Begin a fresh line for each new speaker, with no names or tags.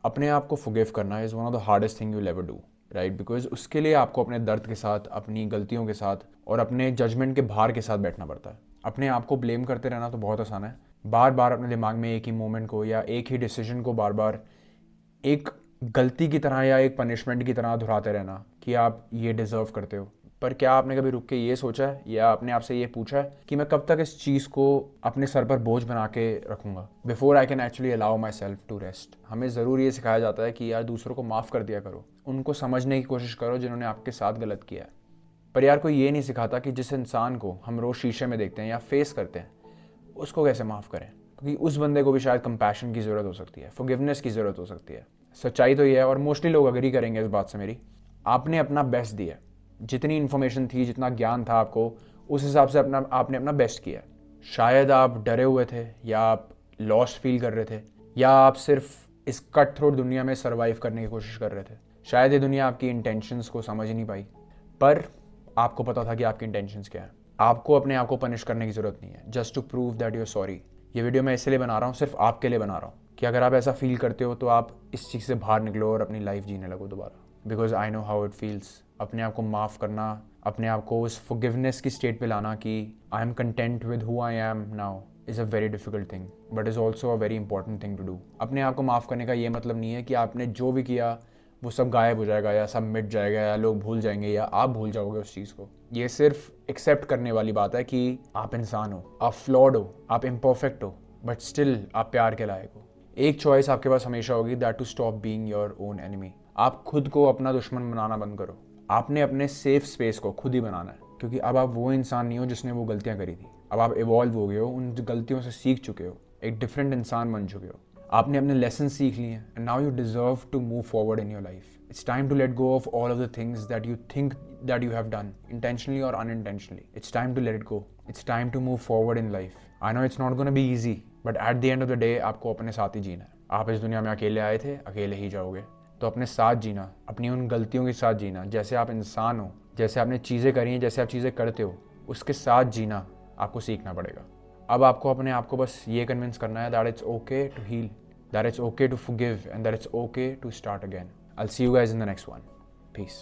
अपने आप को फॉरगिव करना is one of the hardest thing you will ever do, right? Because उसके लिए आपको अपने दर्द के साथ, अपनी गलतियों के साथ और अपने जजमेंट के भार के साथ बैठना पड़ता है। अपने आप को ब्लेम करते रहना तो बहुत आसान है। बार बार अपने दिमाग में एक ही मोमेंट को या एक ही डिसीजन को बार बार एक गलती की तरह या एक पनिशमेंट की तरह दोहराते रहना कि आप ये डिज़र्व करते हो। पर क्या आपने कभी रुक के ये सोचा है या अपने आप से ये पूछा है कि मैं कब तक इस चीज़ को अपने सर पर बोझ बना के रखूँगा before I can actually allow myself to rest. हमें ज़रूर ये सिखाया जाता है कि यार दूसरों को माफ़ कर दिया करो, उनको समझने की कोशिश करो जिन्होंने आपके साथ गलत किया है। पर यार कोई ये नहीं सिखाता कि जिस इंसान को हम रोज़ शीशे में देखते हैं या फेस करते हैं उसको कैसे माफ़ करें, क्योंकि उस बंदे को भी शायद कंपैशन की ज़रूरत हो सकती है, फॉरगिवनेस की ज़रूरत हो सकती है। सच्चाई तो ये है, और मोस्टली लोग अग्री करेंगे इस बात से मेरी, आपने अपना बेस्ट दिया, जितनी इन्फॉर्मेशन थी, जितना ज्ञान था आपको, उस हिसाब से आपने अपना बेस्ट किया। शायद आप डरे हुए थे या आप लॉस्ट फील कर रहे थे या आप सिर्फ इस कट थ्रोट दुनिया में सर्वाइव करने की कोशिश कर रहे थे। शायद ये दुनिया आपकी इंटेंशंस को समझ ही नहीं पाई, पर आपको पता था कि आपकी इंटेंशंस क्या है। आपको अपने आप को पनिश करने की ज़रूरत नहीं है, just to prove that you are sorry. ये वीडियो मैं इसलिए बना रहा हूँ, सिर्फ आपके लिए बना रहा हूँ कि अगर आप ऐसा फील करते हो तो आप इस चीज़ से बाहर निकलो और अपनी लाइफ जीने लगो दोबारा। Because I know how it feels. अपने आप को माफ़ करना, अपने आप को उस फॉरगिवनेस की स्टेट पे लाना कि I am content with who I am now is a very difficult thing, but is also a very important thing to do. अपने आप को माफ़ करने का ये मतलब नहीं है कि आपने जो भी किया वो सब गायब हो जाएगा या सब मिट जाएगा या लोग भूल जाएंगे या आप भूल जाओगे उस चीज़ को। ये सिर्फ एक्सेप्ट करने वाली बात है कि आप इंसान हो, आप फ्लॉड हो, आप इम्परफेक्ट हो, बट स्टिल आप प्यार के लायक हो। एक चॉइस आपके पास हमेशा होगी, that to stop being your own enemy. आप खुद को अपना दुश्मन बनाना बंद करो। आपने अपने सेफ स्पेस को खुद ही बनाना है, क्योंकि अब आप वो इंसान नहीं हो जिसने वो गलतियां करी थी। अब आप इवॉल्व हो गए हो, उन गलतियों से सीख चुके हो, एक डिफरेंट इंसान बन चुके हो। आपने अपने लेसन सीख लिए हैं and now you deserve to move forward in your life. It's time to let go of all of the things that you think that you have done intentionally और unintentionally. It's time to let it go. It's time to move forward in life. I know it's not gonna be easy, but at the end of the day आपको अपने साथ ही जीना है। आप इस दुनिया में अकेले आए थे, अकेले ही जाओगे। तो अपने साथ जीना, अपनी उन गलतियों के साथ जीना, जैसे आप इंसान हो, जैसे आपने चीज़ें करी हैं, जैसे आप चीज़ें करते हो, उसके साथ जीना आपको सीखना पड़ेगा। अब आपको अपने आप को बस ये कन्विंस करना है that it's okay to heal, that it's okay to forgive, and that it's okay to start again. I'll see you guys in the next one. Peace.